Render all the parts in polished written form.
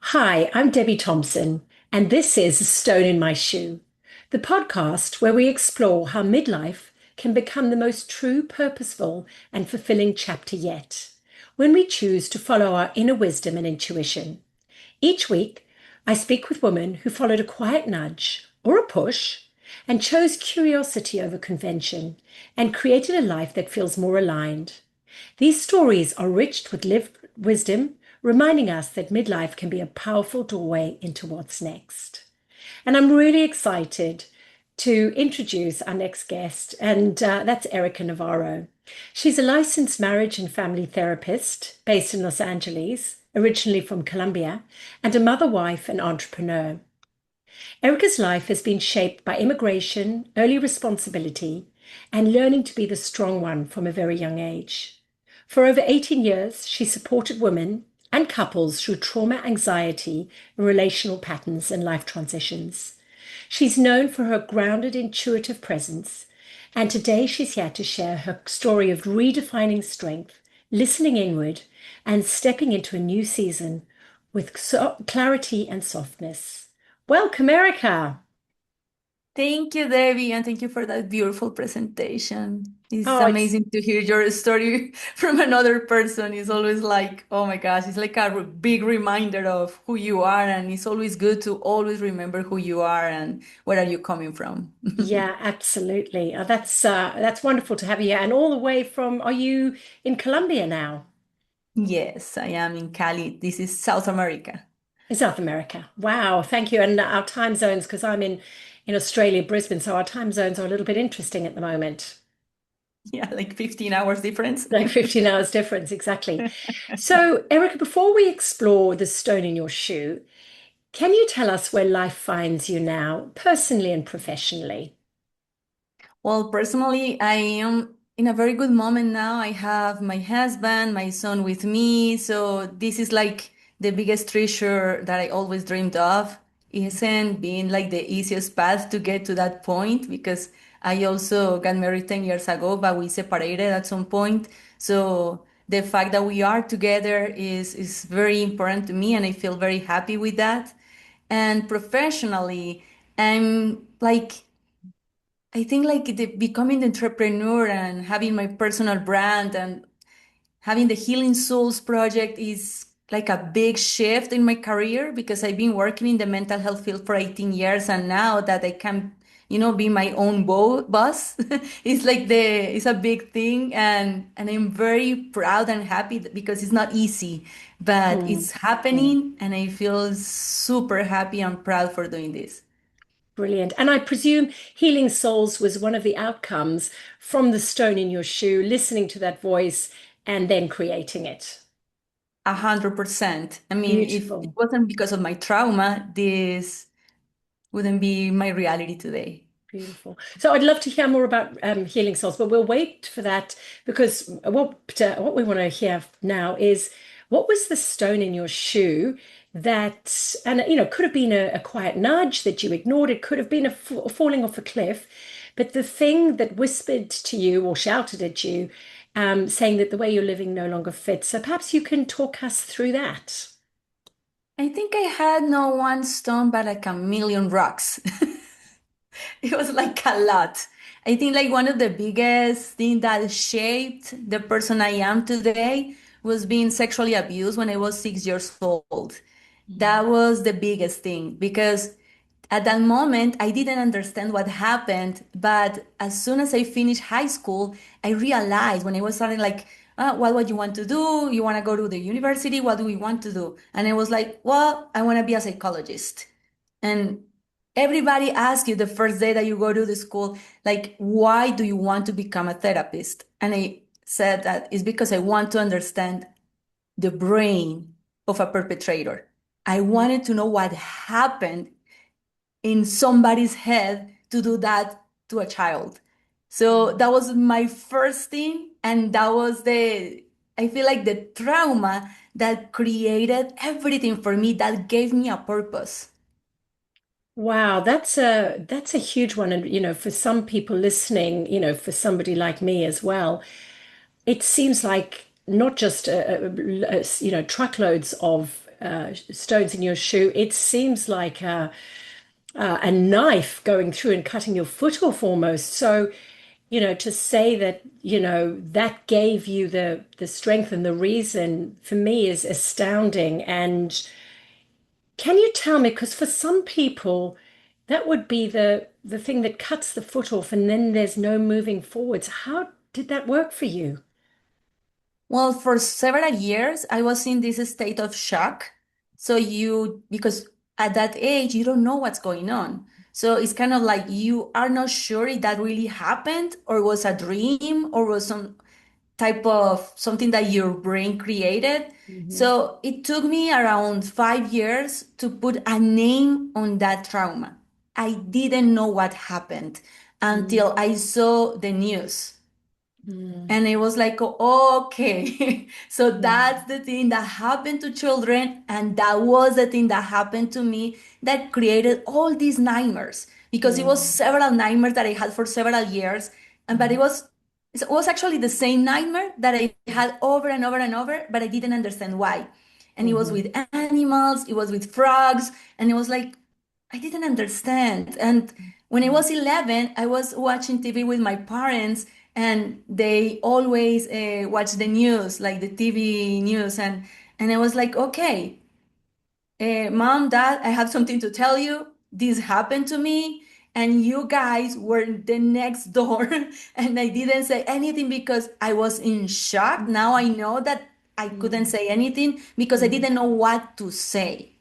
Hi, I'm Debbie Thompson, and this is A Stone in My Shoe, the podcast where we explore how midlife can become the most true, purposeful, and fulfilling chapter yet, when we choose to follow our inner wisdom and intuition. Each week, I speak with women who followed a quiet nudge or a push and chose curiosity over convention and created a life that feels more aligned. These stories are rich with lived wisdom, reminding us that midlife can be a powerful doorway into what's next. And I'm really excited to introduce our next guest, and that's Erika Navarro. She's a licensed marriage and family therapist based in Los Angeles, originally from Colombia, and a mother, wife, and entrepreneur. Erika's life has been shaped by immigration, early responsibility, and learning to be the strong one from a very young age. For over 18 years, she supported women and couples through trauma, anxiety, relational patterns, and life transitions. She's known for her grounded, intuitive presence, and today she's here to share her story of redefining strength, listening inward, and stepping into a new season with clarity and softness. Welcome, Erika. Thank you, Debbie, and thank you for that beautiful presentation. It's Oh, it's amazing to hear your story from another person. It's always like, oh my gosh, it's like a big reminder of who you are, and it's always good to always remember who you are and where are you coming from. yeah, absolutely. That's wonderful to have you here. And all the way from, are you in Colombia now? Yes, I am in Cali. This is South America. In South America. Wow, thank you. And our time zones, because I'm in Australia, Brisbane, so our time zones are a little bit interesting at the moment. Yeah, like 15 hours difference. Like 15 hours difference, exactly. So, Erica, before we explore the stone in your shoe, can you tell us where life finds you now, personally and professionally? Well, personally, I am in a very good moment now. I have my husband, my son with me. So this is like the biggest treasure that I always dreamed of. It hasn't been like the easiest path to get to that point because I also got married 10 years ago, but we separated at some point. So the fact that we are together is very important to me and I feel very happy with that. And professionally, I'm like I think like becoming the entrepreneur and having my personal brand and having the Healing Souls project is like a big shift in my career because I've been working in the mental health field for 18 years and now that I can, be my own boss, it's a big thing and I'm very proud and happy because it's not easy, but Mm, it's mm. happening and I feel super happy and proud for doing this. Brilliant. And I presume healing souls was one of the outcomes from the stone in your shoe, listening to that voice and then creating it. 100%. I mean, if it Beautiful. wasn't because of my trauma, this wouldn't be my reality today. Beautiful. So I'd love to hear more about healing souls, but we'll wait for that because what we want to hear now is what was the stone in your shoe that, and could have been a quiet nudge that you ignored. It could have been a falling off a cliff, but the thing that whispered to you or shouted at you, saying that the way you're living no longer fits. So perhaps you can talk us through that. I think I had no one stone, but like a million rocks. It was like a lot. I think like one of the biggest thing that shaped the person I am today was being sexually abused when I was 6 years old. That was the biggest thing because at that moment I didn't understand what happened. But as soon as I finished high school, I realized when I was starting like, what would you want to do? You want to go to the university? What do we want to do? And I was like, well, I want to be a psychologist. And everybody asks you the first day that you go to the school, like, why do you want to become a therapist? And I said that it's because I want to understand the brain of a perpetrator. I wanted to know what happened in somebody's head to do that to a child. So that was my first thing. And that was I feel like the trauma that created everything for me that gave me a purpose. Wow, that's a huge one. And for some people listening, for somebody like me as well, it seems like not just truckloads of stones in your shoe, it seems like a knife going through and cutting your foot off almost. So, to say that, that gave you the strength and the reason for me is astounding. And can you tell me, because for some people, that would be the thing that cuts the foot off and then there's no moving forwards. How did that work for you? Well, for several years, I was in this state of shock. Because at that age, you don't know what's going on. So it's kind of like you are not sure if that really happened or was a dream or was some type of something that your brain created. Hmm. So it took me around 5 years to put a name on that trauma. I didn't know what happened until I saw the news. Mm. And it was like, oh, okay. So Mm. that's the thing that happened to children. And that was the thing that happened to me that created all these nightmares because it was Mm. several nightmares that I had for several years. But Mm. it was actually the same nightmare that I had over and over and over, but I didn't understand why. And it was Mhm. with animals, it was with frogs, and it was like, I didn't understand. And when I was 11, I was watching TV with my parents, and they always watch the news, like the TV news. And I was like, okay, Mom, Dad, I have something to tell you. This happened to me, and you guys were the next door. And I didn't say anything because I was in shock. Now I know that I couldn't Mm. say anything because I Mm. didn't know what to say.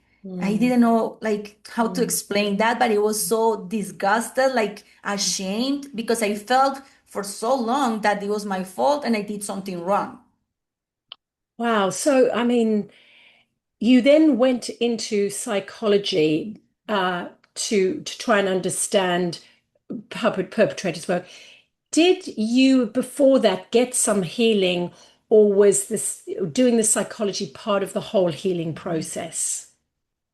I Mm. didn't know like how to Mm. explain that, but it was so disgusted, like ashamed, because I felt for so long that it was my fault and I did something wrong. Wow. So, I mean, you then went into psychology to try and understand how perpetrators work. Did you, before that, get some healing, or was this doing the psychology part of the whole healing process?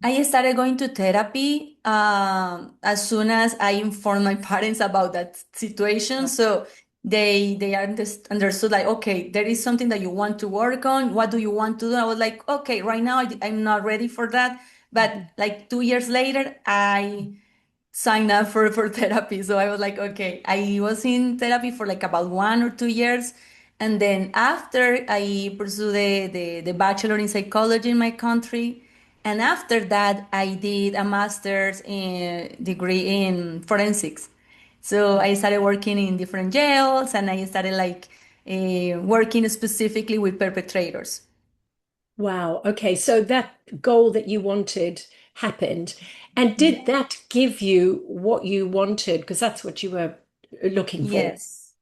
I started going to therapy as soon as I informed my parents about that situation. So understood like, okay, there is something that you want to work on. What do you want to do? I was like, okay, right now I'm not ready for that. But Mhm. like 2 years later, I signed up for therapy. So I was like, okay, I was in therapy for like about 1 or 2 years. And then after I pursued the bachelor in psychology in my country. And after that, I did a master's degree in forensics. So I started working in different jails and I started like working specifically with perpetrators. Wow. Okay. So that goal that you wanted happened. And did that give you what you wanted? Because that's what you were looking for. Yes.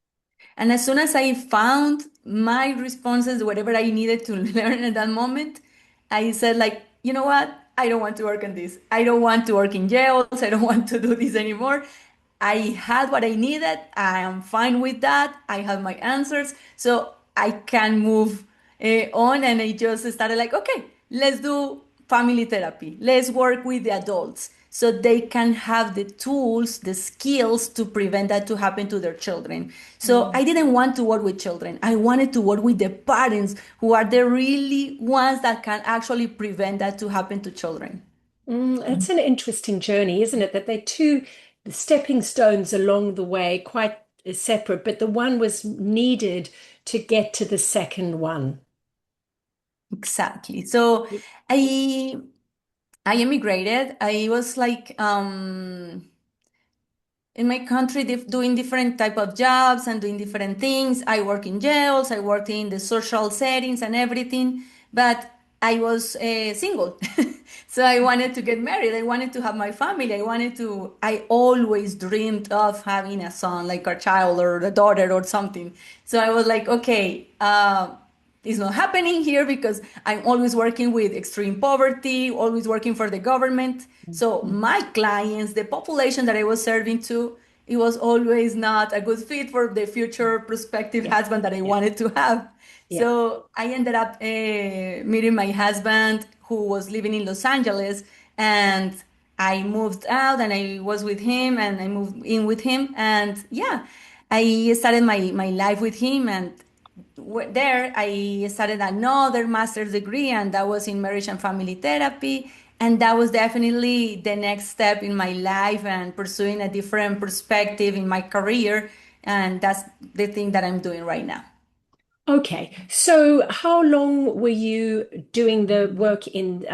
And as soon as I found my responses, whatever I needed to learn at that moment, I said, like, you know what? I don't want to work on this. I don't want to work in jails. I don't want to do this anymore. I had what I needed. I am fine with that. I have my answers. So I can move on. And I just started like, okay, let's do family therapy. Let's work with the adults so they can have the tools, the skills to prevent that to happen to their children. So Mm. I didn't want to work with children. I wanted to work with the parents who are the really ones that can actually prevent that to happen to children. It's an interesting journey, isn't it? That they're two stepping stones along the way, quite separate, but the one was needed to get to the second one. Exactly. So I I immigrated. I was like in my country doing different type of jobs and doing different things. I work in jails, I worked in the social settings and everything, but I was single. So I wanted to get married, I wanted to have my family, I always dreamed of having a son, like a child or a daughter or something. So I was like, okay, it's not happening here because I'm always working with extreme poverty, always working for the government. So my clients, the population that I was serving to, it was always not a good fit for the future prospective Yeah, husband that I yeah, wanted to have. yeah. So I ended up meeting my husband who was living in Los Angeles, and I moved out and I was with him and I moved in with him. And yeah, I started my life with him, and there I started another master's degree, and that was in marriage and family therapy. And that was definitely the next step in my life and pursuing a different perspective in my career. And that's the thing that I'm doing right now. Okay, so how long were you doing the work in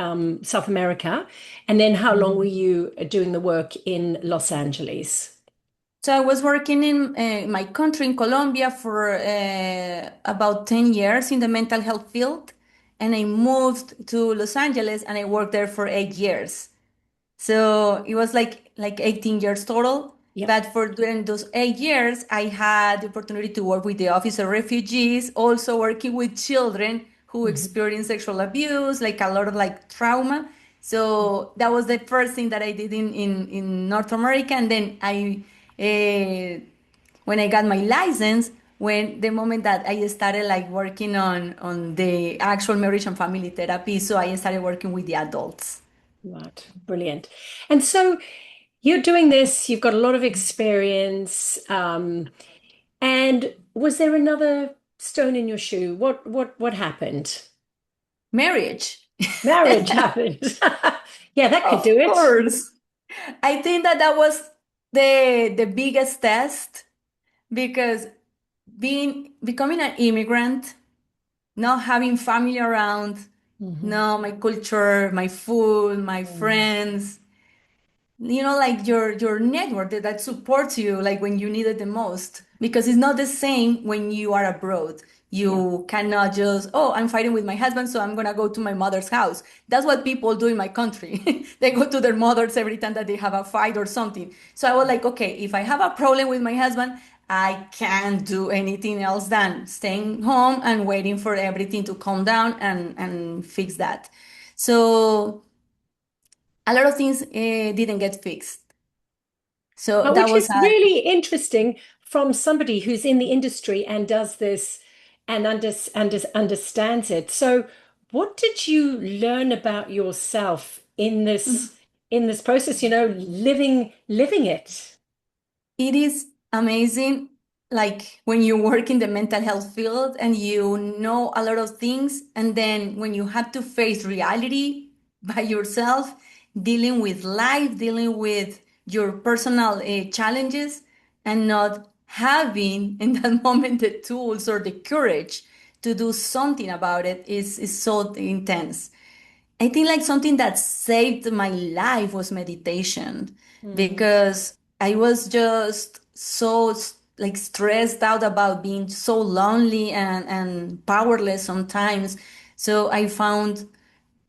South America? And then how long were you doing the work in Los Angeles? So I was working in my country, in Colombia, for about 10 years in the mental health field. And I moved to Los Angeles and I worked there for 8 years. So it was like 18 years total. Yep. But for during those 8 years, I had the opportunity to work with the Office of Refugees, also working with children who Mhm. experience sexual abuse, like a lot of like trauma. So that was the first thing that I did in North America. And then uh, when I got my license, when the moment that I started like working on the actual marriage and family therapy, so I started working with the adults. Right, brilliant. And so you're doing this, you've got a lot of experience. And was there another stone in your shoe? What happened? Marriage. Marriage happened. Yeah, that could Of do it. course. I think that that was the biggest test because becoming an immigrant, not having family around, Mhm. no, my culture, my food, my Mm. friends, like your network that supports you like when you need it the most, because it's not the same when you are abroad. Yeah. You cannot just, oh, I'm fighting with my husband, so I'm gonna go to my mother's house. That's what people do in my country. They go to their mothers every time that they have a fight or something. So I was like, okay, if I have a problem with my husband, I can't do anything else than staying home and waiting for everything to calm down and fix that. So a lot of things didn't get fixed. So that Which was is a, really interesting from somebody who's in the industry and does this and understands it. So, what did you learn about yourself in this process, living it? it is amazing. Like when you work in the mental health field and you know a lot of things, and then when you have to face reality by yourself, dealing with life, dealing with your personal challenges, and not having in that moment the tools or the courage to do something about it is so intense. I think like something that saved my life was meditation, Mm, because I was just so like stressed out about being so lonely and powerless sometimes. So I found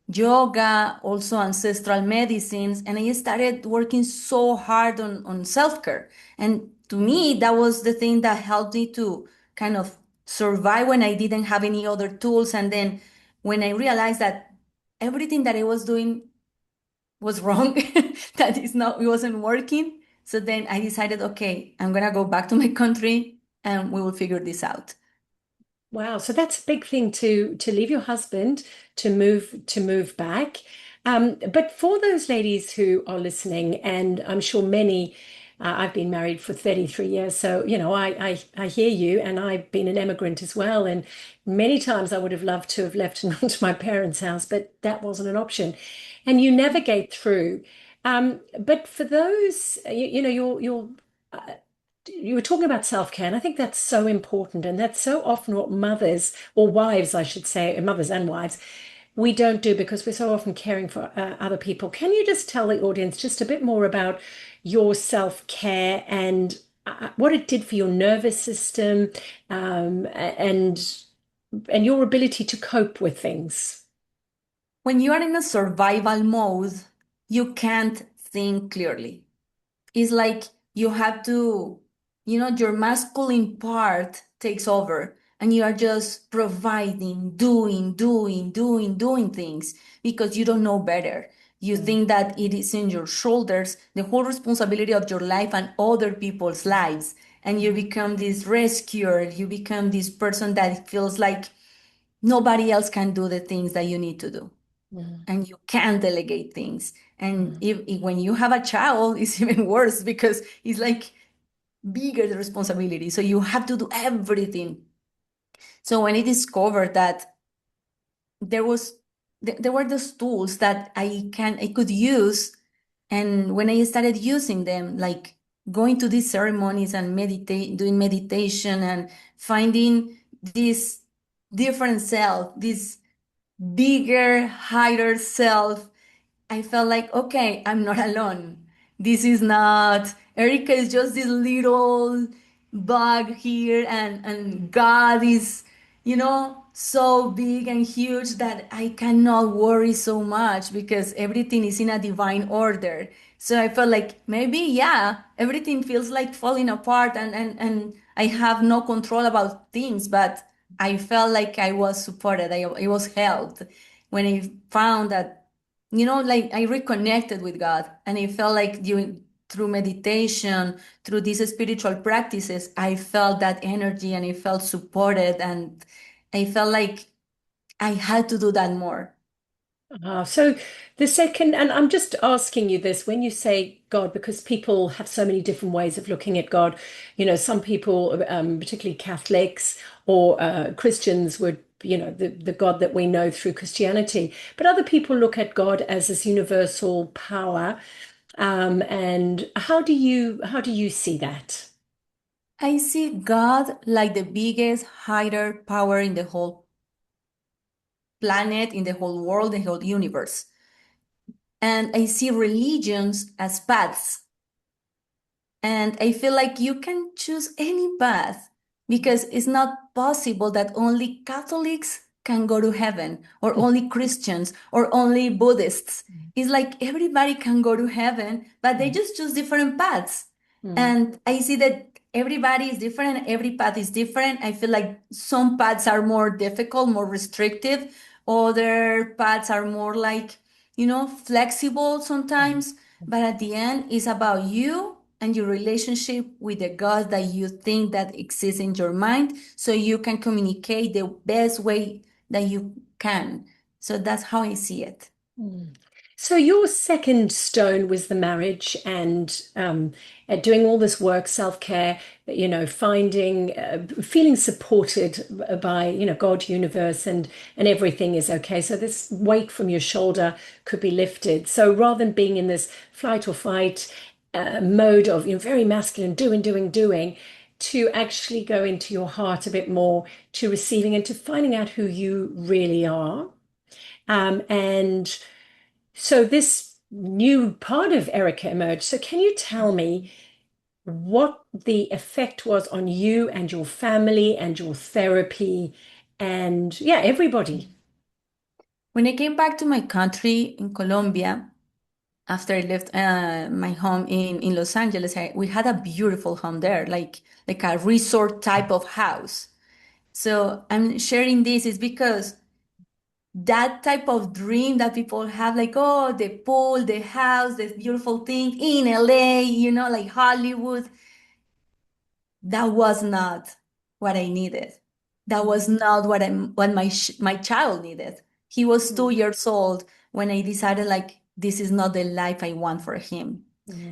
yoga, also ancestral medicines, and I started working so hard on self-care. And to me, that was the thing that helped me to kind of survive when I didn't have any other tools. And then when I realized that everything that I was doing was wrong, that it wasn't working. So then I decided, okay, I'm gonna go back to my country and we will figure this out. wow, so that's a big thing to leave your husband to move back. But for those ladies who are listening, and I'm sure many, I've been married for 33 years, so I hear you, and I've been an immigrant as well, and many times I would have loved to have left and gone to my parents' house, but that wasn't an option. And you navigate through. But for those, you're you were talking about self-care, and I think that's so important. And that's so often what mothers, or wives, I should say, mothers and wives, we don't do because we're so often caring for other people. Can you just tell the audience just a bit more about your self-care and what it did for your nervous system, and your ability to cope with things? When you are in a survival mode, you can't think clearly. It's like you have to, your masculine part takes over and you are just providing, doing things because you don't know better. You Mm, think that it is in your shoulders, the whole responsibility of your life and other people's lives. And you become this rescuer, you become this person that feels like nobody else can do the things that you need to do, mm, and you can delegate things. And mm, if when you have a child, it's even worse because it's like bigger the responsibility. So you have to do everything. So when I discovered that there was there were those tools that I could use, and when I started using them, like going to these ceremonies and meditate, doing meditation and finding this different self, this bigger, higher self, I felt like, okay, I'm not alone. This is not, Erika is just this little bug here, and God is, so big and huge that I cannot worry so much because everything is in a divine order. So I felt like maybe, yeah, everything feels like falling apart, and I have no control about things, but I felt like I was supported, I was helped when I found that, like I reconnected with God, and I felt like during through meditation, through these spiritual practices, I felt that energy and I felt supported, and I felt like I had to do that more. So the second, and I'm just asking you this when you say God, because people have so many different ways of looking at God. Some people, particularly Catholics or Christians, would, the God that we know through Christianity. But other people look at God as this universal power. And how do you see that? I see God like the biggest higher power in the whole planet, in the whole world, the whole universe. And I see religions as paths. And I feel like you can choose any path because it's not possible that only Catholics can go to heaven, or only Christians, or only Buddhists. It's like everybody can go to heaven, but they just choose different paths. Mm, And I see that everybody is different, every path is different. I feel like some paths are more difficult, more restrictive, other paths are more like, flexible sometimes. But at the end, it's about you and your relationship with the God that you think that exists in your mind, so you can communicate the best way that you can. So that's how I see it. mm. So your second stone was the marriage and doing all this work, self-care, finding, feeling supported by, God, universe, and everything is okay. So this weight from your shoulder could be lifted. So rather than being in this flight or fight mode of, very masculine, doing, doing, doing, to actually go into your heart a bit more, to receiving and to finding out who you really are. And so this new part of Erica emerged. So can you tell me what the effect was on you and your family and your therapy and yeah, everybody? When I came back to my country in Colombia, after I left my home in Los Angeles, we had a beautiful home there, like a resort type of house. So I'm sharing this is because that type of dream that people have, like, oh, the pool, the house, this beautiful thing in LA, like Hollywood, that was not what I needed. That was not what my child needed. He was 2 years old when I decided, like, this is not the life I want for him.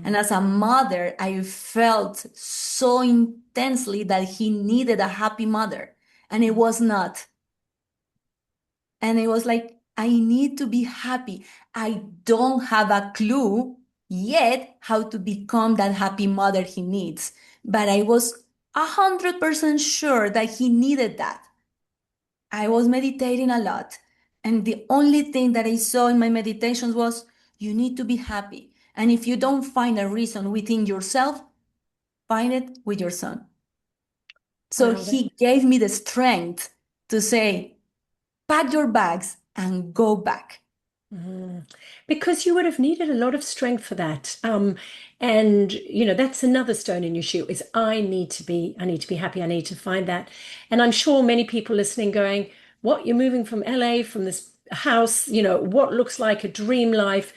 And Mm, as a mother, I felt so intensely that he needed a happy mother, and it was not. And I was like, I need to be happy. I don't have a clue yet how to become that happy mother he needs. But I was 100% sure that he needed that. I was meditating a lot. And the only thing that I saw in my meditations was, you need to be happy. And if you don't find a reason within yourself, find it with your son. So wow, he gave me the strength to say, pack your bags and go back. mm. Because you would have needed a lot of strength for that. And that's another stone in your shoe is I need to be happy. I need to find that. And I'm sure many people listening going, what, you're moving from LA, from this house, what looks like a dream life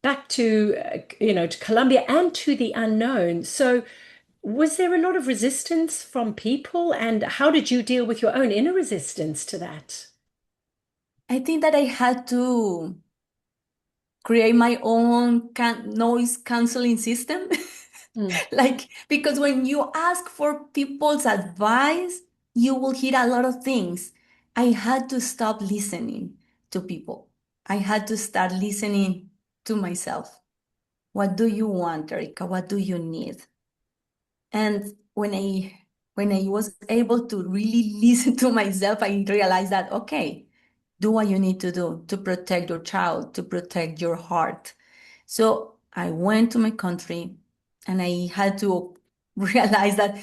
back to, to Colombia and to the unknown. So was there a lot of resistance from people? And how did you deal with your own inner resistance to that? I think that I had to create my own noise canceling system. Mm, Like, because when you ask for people's advice, you will hear a lot of things. I had to stop listening to people. I had to start listening to myself. What do you want, Erika? What do you need? And when I was able to really listen to myself, I realized that okay, do what you need to do to protect your child, to protect your heart. So I went to my country and I had to realize that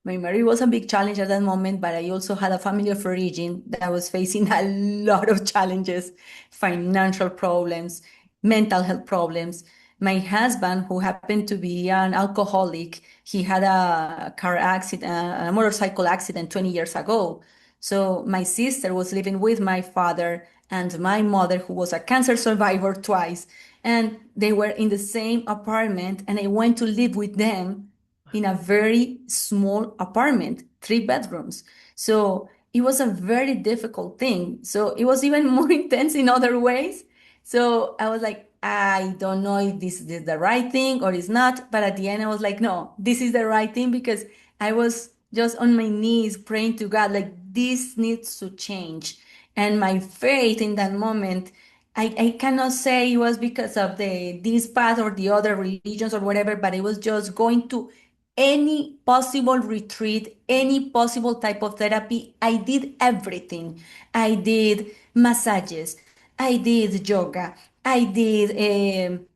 my marriage was a big challenge at that moment, but I also had a family of origin that was facing a lot of challenges, financial problems, mental health problems. My husband, who happened to be an alcoholic, he had a car accident, a motorcycle accident 20 years ago. So my sister was living with my father and my mother, who was a cancer survivor twice, and they were in the same apartment, and I went to live with them in a very small apartment, 3 bedrooms. So it was a very difficult thing. So it was even more intense in other ways. So I was like, I don't know if this is the right thing or it's not. But at the end, I was like, no, this is the right thing because I was just on my knees praying to God, like, this needs to change. And my faith in that moment, I cannot say it was because of this path or the other religions or whatever, but it was just going to any possible retreat, any possible type of therapy. I did everything. I did massages. I did yoga. I did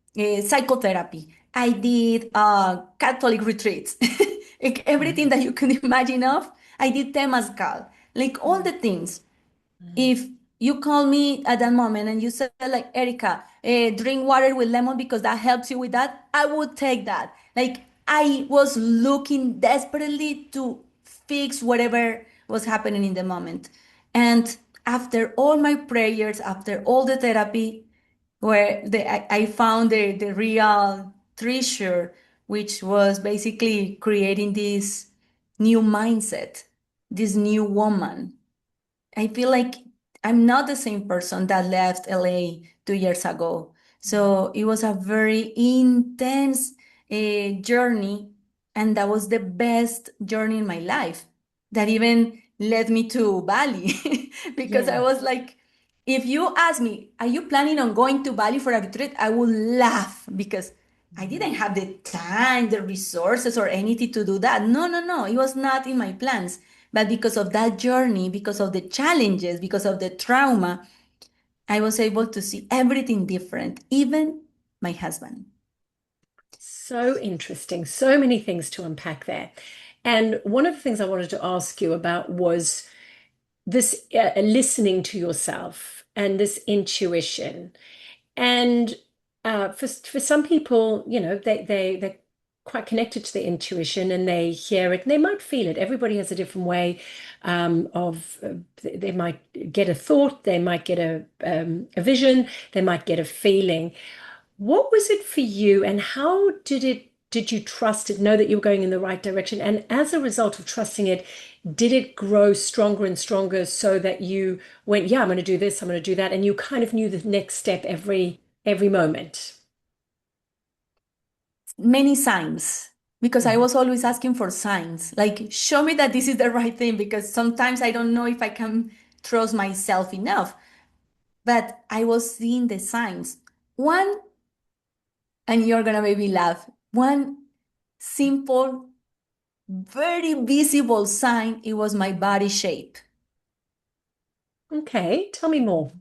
psychotherapy. I did Catholic retreats. Like, everything that you can imagine of. I did temazcal. Like all the things. If you call me at that moment and you said like, Erika, drink water with lemon because that helps you with that, I would take that. Like, I was looking desperately to fix whatever was happening in the moment. And after all my prayers, after all the therapy, I found the real treasure, which was basically creating this new mindset, this new woman. I feel like I'm not the same person that left LA 2 years ago. So it was a very intense journey, and that was the best journey in my life. That even led me to Bali because I Yeah. was like, if you ask me, are you planning on going to Bali for a retreat? I would laugh because I didn't have the time, the resources, or anything to do that. No, no, no. It was not in my plans. But because of that journey, because of the challenges, because of the trauma, I was able to see everything different, even my husband. So interesting. So many things to unpack there. And one of the things I wanted to ask you about was this listening to yourself and this intuition. And for some people, they're quite connected to the intuition and they hear it and they might feel it. Everybody has a different way of they might get a thought, they might get a vision, they might get a feeling. What was it for you, and how did you trust it, know that you were going in the right direction? And as a result of trusting it, did it grow stronger and stronger so that you went, yeah, I'm going to do this, I'm going to do that, and you kind of knew the next step every moment? Many signs, because I Mhm. was always asking for signs, like, show me that this is the right thing, because sometimes I don't know if I can trust myself enough. But I was seeing the signs. One, and you're gonna maybe laugh, one simple, very visible sign, it was my body shape. Okay, tell me more.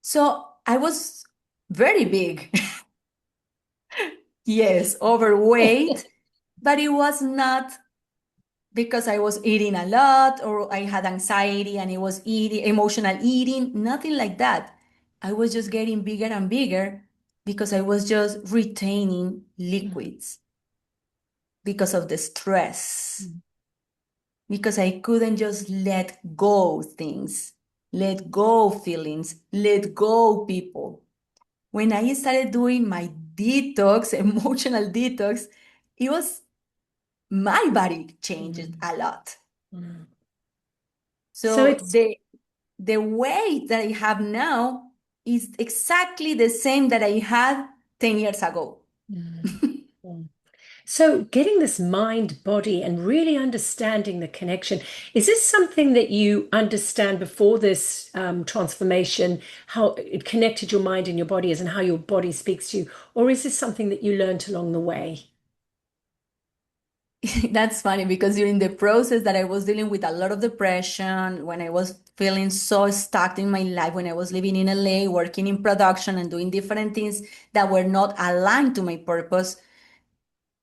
So I was very big. Yes, overweight, but it was not because I was eating a lot or I had anxiety and it was eating, emotional eating, nothing like that. I was just getting bigger and bigger because I was just retaining liquids because of the stress, Mhm. because I couldn't just let go things, let go feelings, let go people. When I started doing my detox, emotional detox, it was my body changed Mhm. a lot. Mhm. So So it's the weight that I have now is exactly the same that I had 10 years ago. Mhm. So, getting this mind, body, and really understanding the connection, is this something that you understand before this transformation, how it connected your mind and your body is, and how your body speaks to you? Or is this something that you learned along the way? That's funny because during the process that I was dealing with a lot of depression, when I was feeling so stuck in my life, when I was living in LA, working in production and doing different things that were not aligned to my purpose,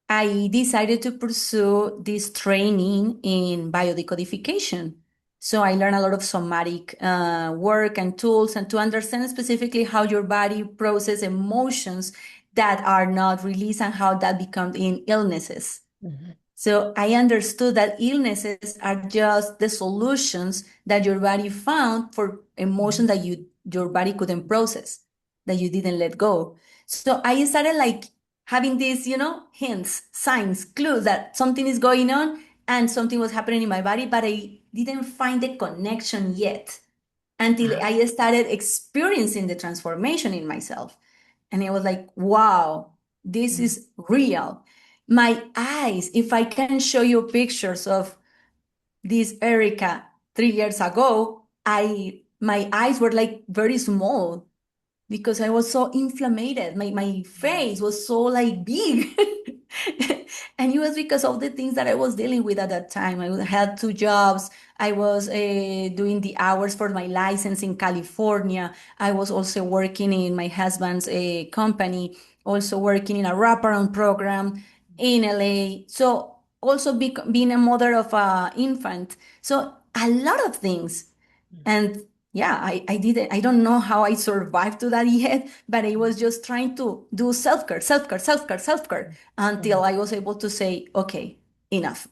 I decided to pursue this training in biodecodification. So I learned a lot of somatic work and tools, and to understand specifically how your body processes emotions that are not released and how that becomes in illnesses. Mhm. So I understood that illnesses are just the solutions that your body found for emotions that your body couldn't process, that you didn't let go. So I started like having these, hints, signs, clues that something is going on and something was happening in my body, but I didn't find the connection yet until Ah, I started experiencing the transformation in myself. And I was like, wow, this mm, is real. My eyes, if I can show you pictures of this Erika 3 years ago, my eyes were like very small because I was so inflamed. My face was so like big. And it was because of the things that I was dealing with at that time. I had 2 jobs. I was doing the hours for my license in California. I was also working in my husband's company, also working in a wraparound program in LA. So also being a mother of an infant. So a lot of things. And yeah, I didn't, I don't know how I survived to that yet, but I was just trying to do self-care, self-care, self-care, self-care until mm. I was able to say, okay, enough.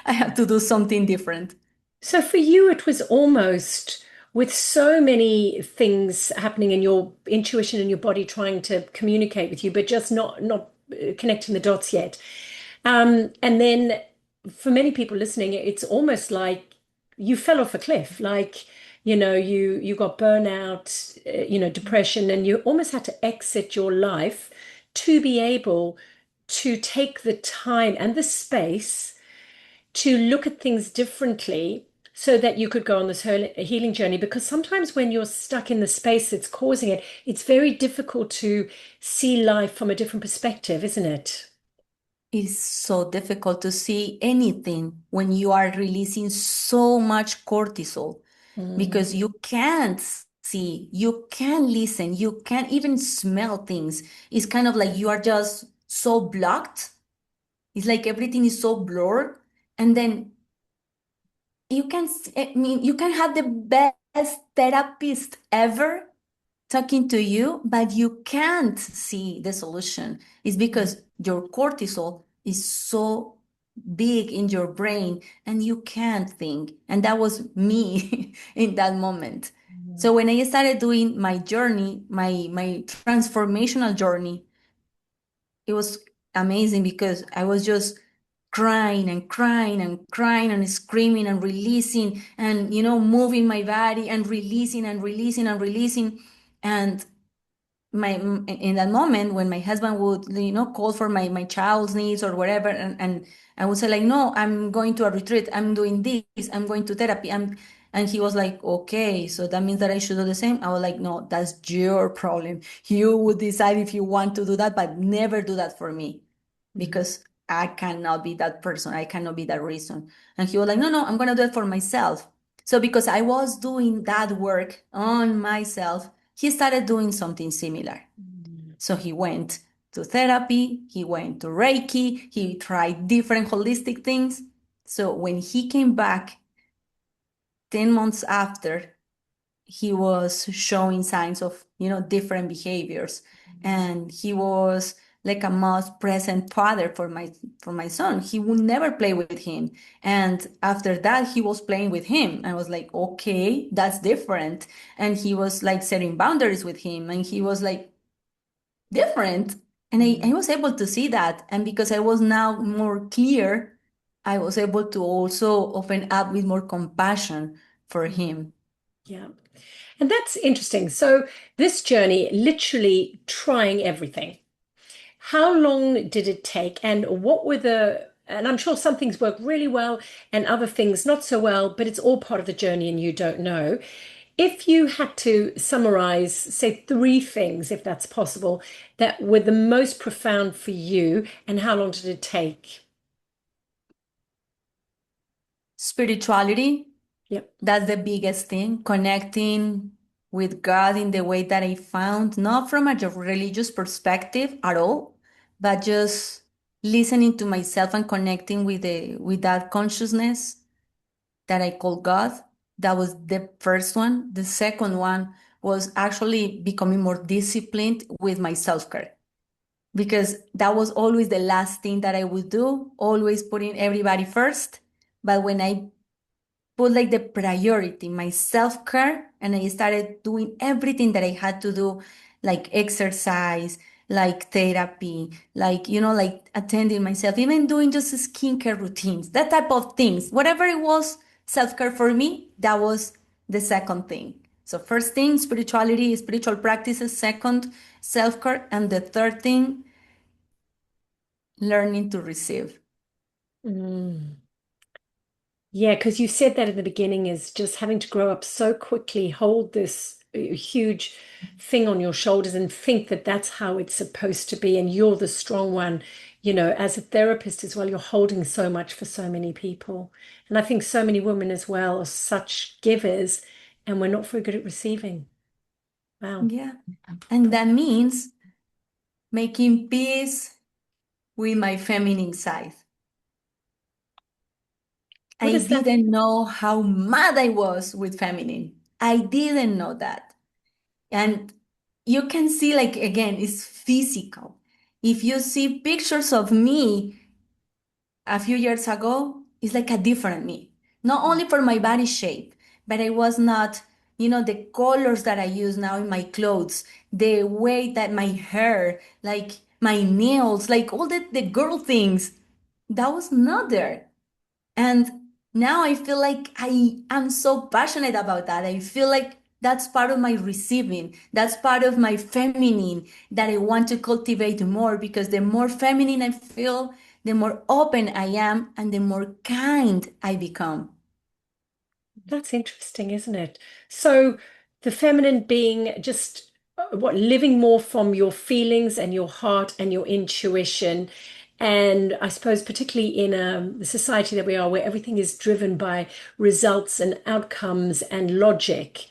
I have to do something different. So for you, it was almost with so many things happening in your intuition and your body trying to communicate with you, but just not connecting the dots yet. And then for many people listening, it's almost like you fell off a cliff, like you got burnout, depression, and you almost had to exit your life to be able to take the time and the space to look at things differently so that you could go on this healing journey. Because sometimes when you're stuck in the space that's causing it, it's very difficult to see life from a different perspective, isn't it? It's so difficult to see anything when you are releasing so much cortisol because Mm, you can't see, you can't listen, you can't even smell things. It's kind of like you are just so blocked. It's like everything is so blurred. And then I mean, you can have the best therapist ever talking to you, but you can't see the solution. It's mm, because your cortisol is so big in your brain and you can't think. And that was me in that moment. mm, So when I started doing my journey, my transformational journey, it was amazing because I was just crying and crying and crying and screaming and releasing and moving my body and releasing and releasing and releasing. And my in that moment when my husband would call for my child's needs or whatever, and I would say like, no, I'm going to a retreat, I'm doing this, I'm going to therapy, and he was like, okay, so that means that I should do the same. I was like, no, that's your problem. You would decide if you want to do that, but never do that for me mm, because I cannot be that person, I cannot be that reason. And he was like, no, no, I'm going to do it for myself. So because I was doing that work on myself, he started doing something similar. mm, So he went to therapy, he went to Reiki, he tried different holistic things. So when he came back 10 months after, he was showing signs of, different behaviors. And he was like a most present father for my son. He would never play with him. And after that, he was playing with him. I was like, okay, that's different. And he was like setting boundaries with him. And he was like different. And I mm, was able to see that. And because I was now more clear, I was able to also open up with more compassion for mm. him. Yeah. And that's interesting. So this journey, literally trying everything. how long did it take, and what were and I'm sure some things work really well and other things not so well, but it's all part of the journey and you don't know. If you had to summarize, say three things, if that's possible, that were the most profound for you, and how long did it take? Spirituality, Yep. that's the biggest thing. Connecting with God in the way that I found, not from a religious perspective at all, but just listening to myself and connecting with the with that consciousness that I call God. That was the first one. The second one was actually becoming more disciplined with my self-care because that was always the last thing that I would do, always putting everybody first. But when I put like the priority, my self-care, and I started doing everything that I had to do, like exercise, like therapy, like, like attending myself, even doing just skincare routines, that type of things. Whatever it was, self-care for me, that was the second thing. So first thing, spirituality, spiritual practices. Second, self-care. And the third thing, learning to receive. Mm. Yeah, because you said that in the beginning is just having to grow up so quickly, hold this huge thing on your shoulders and think that that's how it's supposed to be. And you're the strong one, as a therapist as well, you're holding so much for so many people. And I think so many women as well are such givers and we're not very good at receiving. Wow. Yeah. And that means making peace with my feminine side. What I does that? didn't know how mad I was with feminine. I didn't know that. And you can see, like, again, it's physical. If you see pictures of me a few years ago, it's like a different me. Not only for my body shape, but I was not, the colors that I use now in my clothes, the way that my hair, like my nails, like all the girl things, that was not there. And now I feel like I am so passionate about that. I feel like that's part of my receiving. That's part of my feminine that I want to cultivate more because the more feminine I feel, the more open I am and the more kind I become. That's interesting, isn't it? So the feminine being just what living more from your feelings and your heart and your intuition. And I suppose particularly in the society that we are, where everything is driven by results and outcomes and logic,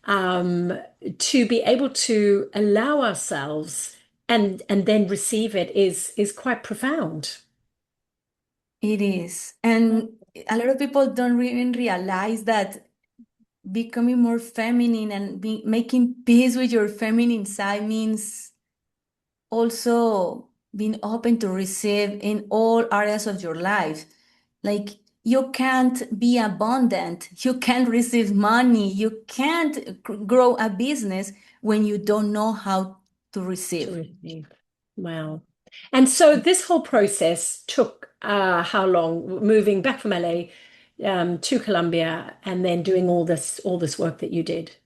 um, to be able to allow ourselves and then receive it is quite profound. It is. And a lot of people don't even realize that becoming more feminine and making peace with your feminine side means also being open to receive in all areas of your life. Like you can't be abundant, you can't receive money, you can't grow a business when you don't know how to To receive. receive. Wow. And so this whole process took how long? Moving back from LA to Colombia and then doing all this work that you did.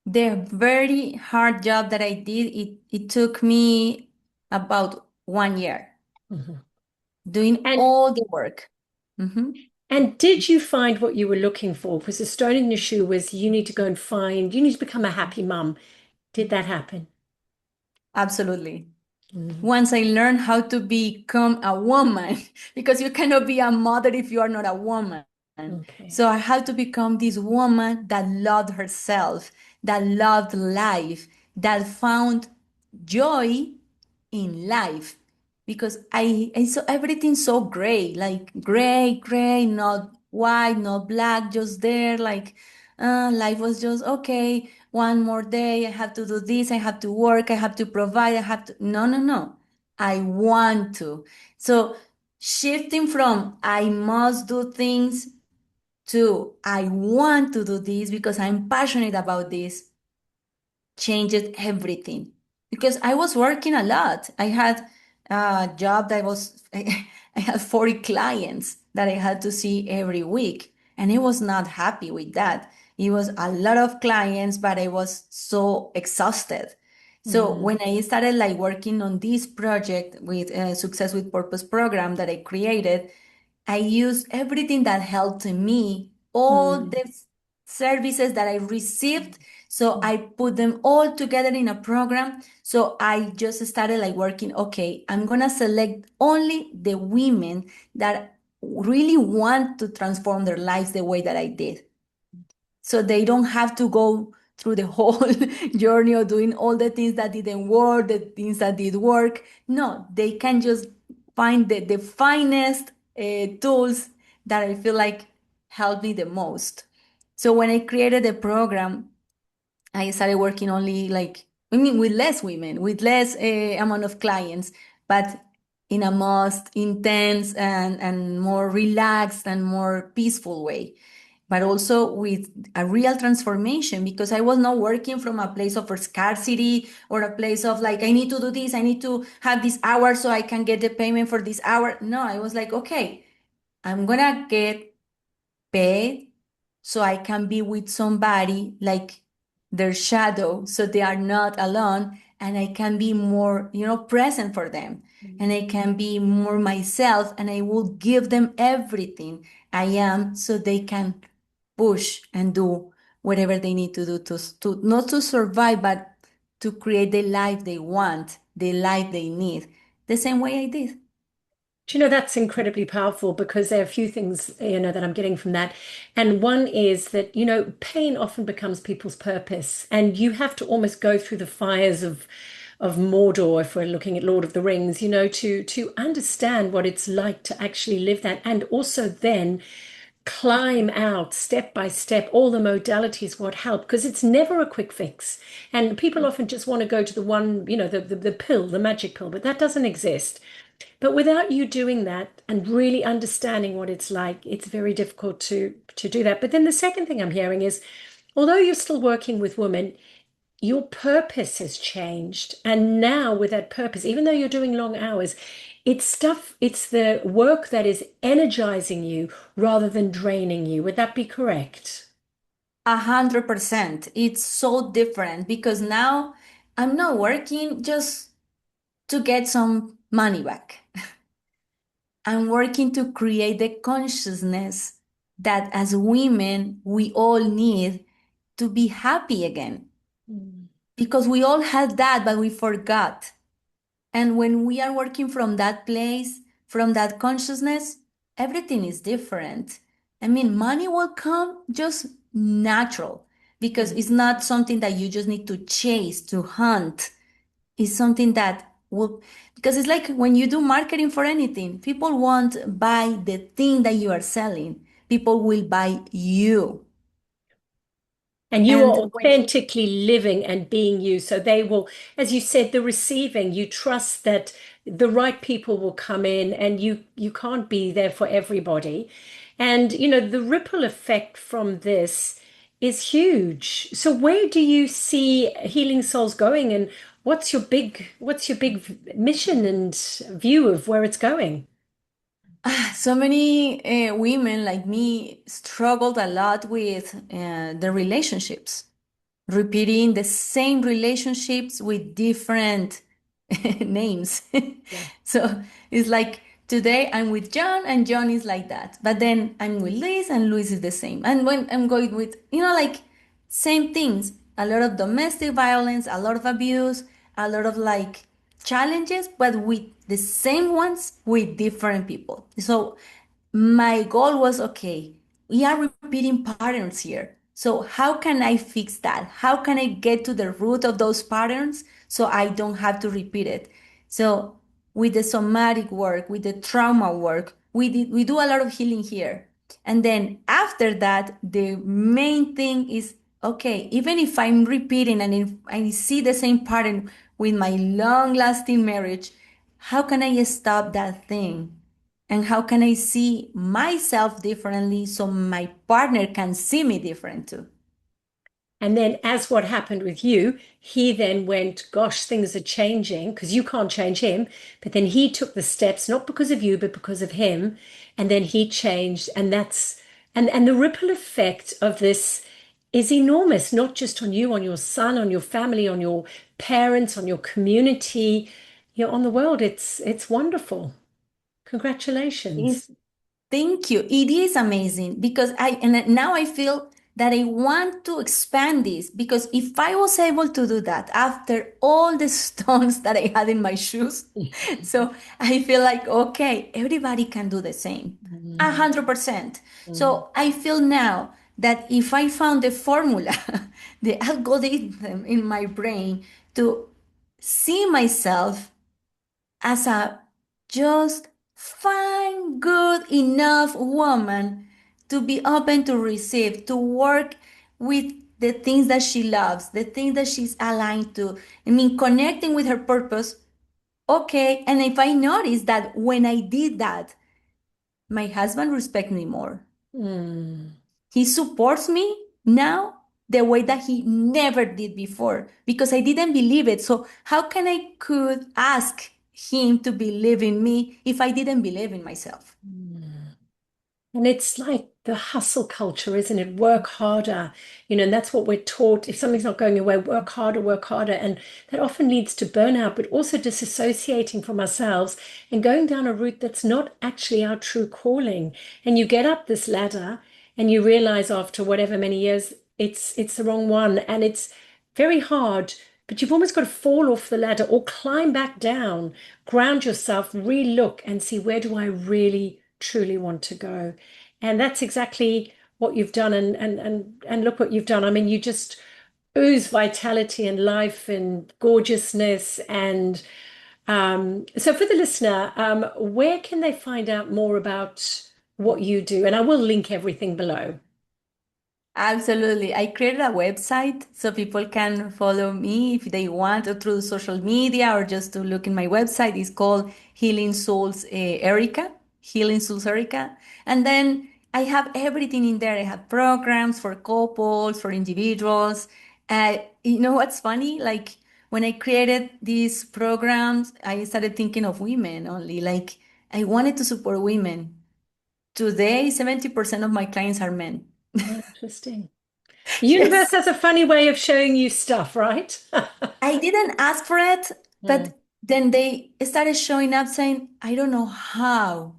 The very hard job that I did, it took me about 1 year Mhm. doing And all the work. Mhm. and did you find what you were looking for? Because the stone in your shoe was you need to become a happy mum. Did that happen? Absolutely. Mhm. Once I learned how to become a woman, because you cannot be a mother if you are not a woman. Okay. So I had to become this woman that loved herself, that loved life, that found joy in life. Because I saw everything so gray, like gray, not white, not black, just there. Like life was just okay. One more day, I have to do this, I have to work, I have to provide, I have to. No, no, no. I want to. So shifting from I must do things to I want to do this because I'm passionate about this changed everything because I was working a lot. I had a job that was, I had 40 clients that I had to see every week, and I was not happy with that. It was a lot of clients, but I was so exhausted. So Mm, when I started like working on this project with Success with Purpose program that I created, I used everything that helped me, all mm, the services that I received. So I put them all together in a program. So I just started like working, okay, I'm gonna select only the women that really want to transform their lives the way that I did. So they don't have to go through the whole journey of doing all the things that didn't work, the things that did work. No, they can just find the finest tools that I feel like help me the most. So when I created the program, I started working only like, I mean, with less women, with less amount of clients, but in a most intense and more relaxed and more peaceful way, but also with a real transformation because I was not working from a place of scarcity or a place of like, I need to do this, I need to have this hour so I can get the payment for this hour. No, I was like, okay, I'm gonna get paid so I can be with somebody like their shadow so they are not alone and I can be more, present for them and I can be more myself and I will give them everything I am so they can push and do whatever they need to do to not to survive but to create the life they want, the life they need, the same way I did. Do you know, that's incredibly powerful because there are a few things, that I'm getting from that. And one is that, pain often becomes people's purpose. And you have to almost go through the fires of Mordor, if we're looking at Lord of the Rings, to understand what it's like to actually live that. And also then climb out step by step all the modalities what help because it's never a quick fix and people often just want to go to the one the pill, the magic pill, but that doesn't exist. But without you doing that and really understanding what it's like, it's very difficult to do that. But then the second thing I'm hearing is, although you're still working with women, your purpose has changed. And now with that purpose, even though you're doing long hours, it's the work that is energizing you rather than draining you. Would that be correct? 100%. It's so different because now I'm not working just to get some money back. I'm working to create the consciousness that as women, we all need to be happy again Mm. because we all had that, but we forgot. And when we are working from that place, from that consciousness, everything is different. I mean, money will come just natural because Mm. it's not something that you just need to chase, to hunt. It's something that will, because it's like when you do marketing for anything, people won't buy the thing that you are selling. People will buy you. And you are And when authentically living and being you. So they will, as you said, the receiving, you trust that the right people will come in and you can't be there for everybody. And the ripple effect from this is huge. So where do you see Healing Souls going and what's your big mission and view of where it's going? so many women like me struggled a lot with the relationships, repeating the same relationships with different names. Yeah. So it's like today I'm with John and John is like that. But then I'm with Luis and Luis is the same. And when I'm going with, like same things, a lot of domestic violence, a lot of abuse, a lot of like challenges, but with the same ones with different people. So my goal was okay, we are repeating patterns here. So, how can I fix that? How can I get to the root of those patterns so I don't have to repeat it? So, with the somatic work, with the trauma work, we do a lot of healing here. And then after that, the main thing is okay, even if I'm repeating and if I see the same pattern with my long lasting marriage, how can I stop that thing? And how can I see myself differently so my partner can see me different too? And then, as what happened with you, he then went, gosh, things are changing because you can't change him. But then he took the steps, not because of you, but because of him. And then he changed. And the ripple effect of this is enormous, not just on you, on your son, on your family, on your parents, on your community, on the world. It's wonderful. Congratulations. Thank you. It is amazing because now I feel that I want to expand this because if I was able to do that after all the stones that I had in my shoes, so I feel like, okay, everybody can do the same, Mm, 100%. mm, So I feel now that if I found the formula, the algorithm in my brain to see myself as a just fine, good enough woman to be open to receive, to work with the things that she loves, the things that she's aligned to. I mean, connecting with her purpose. Okay. And if I notice that when I did that, my husband respects me more. mm. He supports me now the way that he never did before because I didn't believe it. So how can I could ask him to believe in me if I didn't believe in myself? Mm. And it's like the hustle culture, isn't it? Work harder, and that's what we're taught. If something's not going your way, work harder, work harder. And that often leads to burnout, but also disassociating from ourselves and going down a route that's not actually our true calling. And you get up this ladder and you realize after whatever many years, it's the wrong one. And it's very hard, but you've almost got to fall off the ladder or climb back down, ground yourself, re-look and see, where do I really truly want to go? And that's exactly what you've done. And look what you've done. I mean, you just ooze vitality and life and gorgeousness. And so for the listener, where can they find out more about what you do? And I will link everything below. Absolutely. I created a website so people can follow me if they want or through social media or just to look in my website. It's called Healing Souls Erika, Healing Souls Erika. And then I have everything in there. I have programs for couples, for individuals. You know what's funny? Like when I created these programs, I started thinking of women only. Like I wanted to support women. Today, 70% of my clients are men. Oh, interesting. The universe Yes. has a funny way of showing you stuff, right? I didn't ask for it, Mm, but then they started showing up saying, I don't know how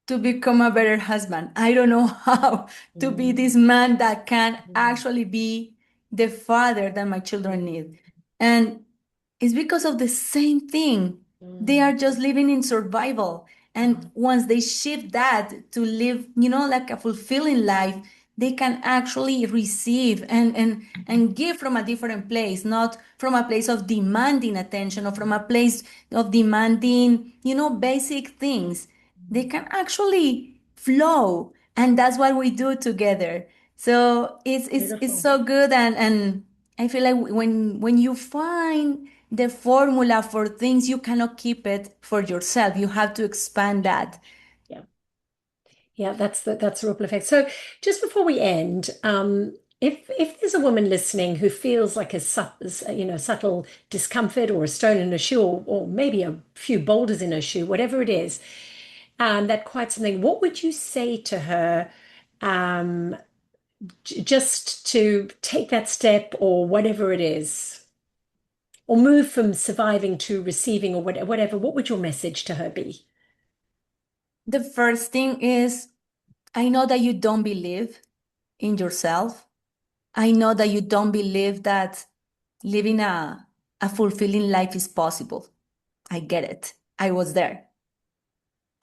to become a better husband. I don't know how to be mm, this man that can mm, actually be the father that my children mm, need. And it's because of the same thing. They mm, are just living in survival. And mm, once they shift that to live, like a fulfilling life, they can actually receive and give from a different place, not from a place of demanding attention or from a place of demanding, basic things. They mm. can actually flow. And that's what we do together. So it's Beautiful. so good. And I feel like when you find the formula for things, you cannot keep it for yourself. You have to expand that. Yeah. Yeah, that's the ripple effect. So just before we end, if there's a woman listening who feels like subtle discomfort or a stone in her shoe, or maybe a few boulders in her shoe, whatever it is, that quite something, what would you say to her, um, just to take that step or whatever it is, or move from surviving to receiving or whatever? What would your message to her be? The first thing is I know that you don't believe in yourself. I know that you don't believe that living a fulfilling life is possible. I get it. I was there.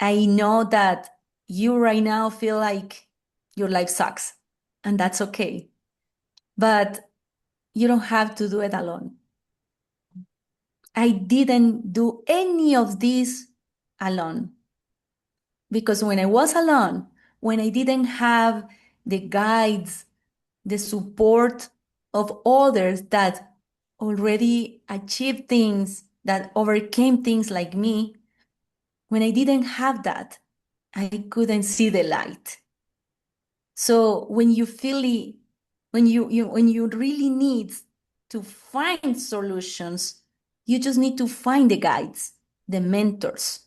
I know that you right now feel like your life sucks, and that's okay. But you don't have to do it alone. I didn't do any of this alone because when I was alone, when I didn't have the guides, the support of others that already achieved things, that overcame things like me, when I didn't have that, I couldn't see the light. So when you feel it, when you really need to find solutions, you just need to find the guides, the mentors.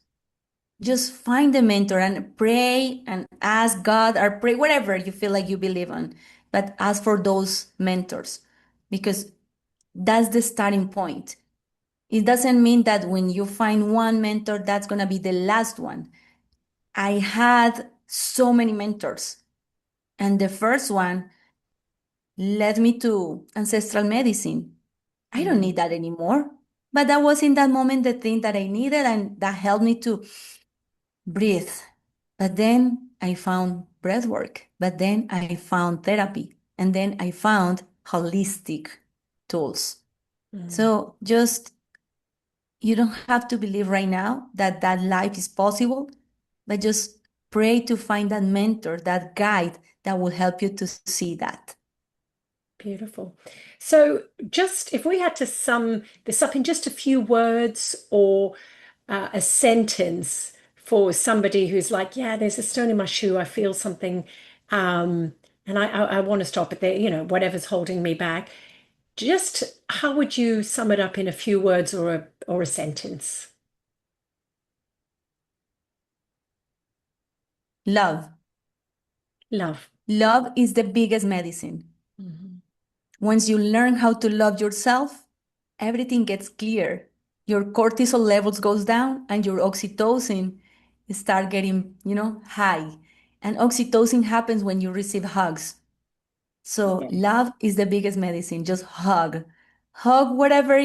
Just find the mentor and pray and ask God or pray whatever you feel like you believe in, but ask for those mentors because That's the starting point. It doesn't mean that when you find one mentor, that's going to be the last one. I had so many mentors, and the first one led me to ancestral medicine. I don't Mm, need that anymore. But that was in that moment the thing that I needed, and that helped me to breathe. But then I found breath work. But then I found therapy. And then I found holistic tools. mm. So just, you don't have to believe right now that that life is possible, but just pray to find that mentor, that guide that will help you to see that. Beautiful. So, just if we had to sum this up in just a few words or a sentence for somebody who's like, yeah, there's a stone in my shoe, I feel something, um, and I want to stop it there, whatever's holding me back. Just how would you sum it up in a few words or a sentence? Love. Love. Love is the biggest medicine. Mhm. Once you learn how to love yourself, everything gets clear. Your cortisol levels goes down and your oxytocin start getting, high. And oxytocin happens when you receive hugs. So Yeah. love is the biggest medicine. Just hug. Hug whatever,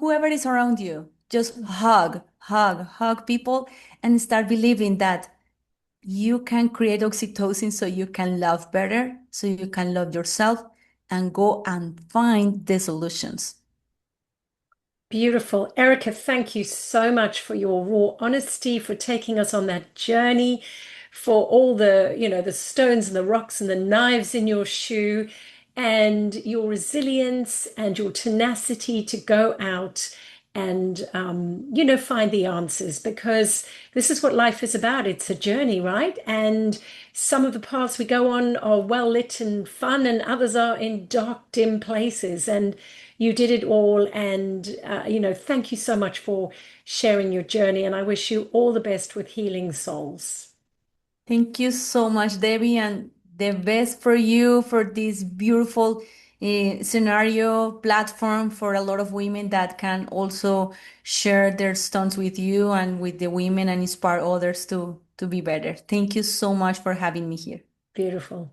whoever is around you. Just hug, hug, hug people and start believing that you can create oxytocin so you can love better, so you can love yourself and go and find the solutions. Beautiful. Erica, thank you so much for your raw honesty, for taking us on that journey, for all the stones and the rocks and the knives in your shoe, and your resilience and your tenacity to go out and, find the answers, because this is what life is about. It's a journey, right? And some of the paths we go on are well lit and fun, and others are in dark, dim places. And you did it all. And, thank you so much for sharing your journey. And I wish you all the best with healing souls. Thank you so much, Debbie, and the best for you for this beautiful scenario platform for a lot of women that can also share their stones with you and with the women and inspire others to be better. Thank you so much for having me here. Beautiful.